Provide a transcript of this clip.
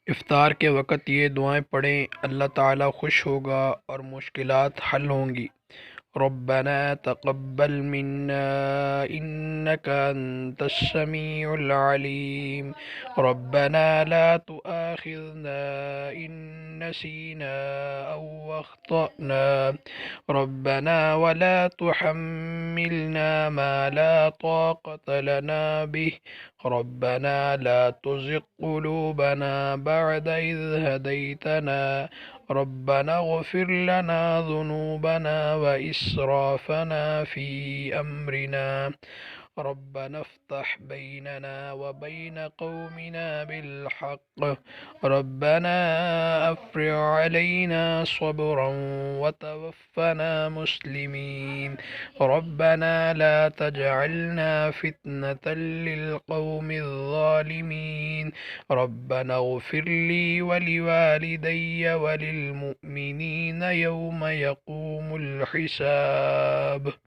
افطار کے وقت یہ دعائیں پڑھیں، اللہ تعالیٰ خوش ہوگا اور مشکلات حل ہوں گی۔ ربنا تقبل منا إنك أنت السميع العليم، ربنا لا تؤاخذنا إن نسينا أو أخطأنا، ربنا ولا تحملنا ما لا طاقة لنا به، ربنا لا تزغ قلوبنا بعد إذ هديتنا، ربنا اغفر لنا ذنوبنا وإسرافنا في أمرنا، ربنا افتح بيننا وبين قومنا بالحق، ربنا أفرغ علينا صبرا وتوفنا مسلمين، ربنا لا تجعلنا فتنة للقوم الظالمين، ربنا اغفر لي ولوالدي وللمؤمنين يوم يقوم الحساب۔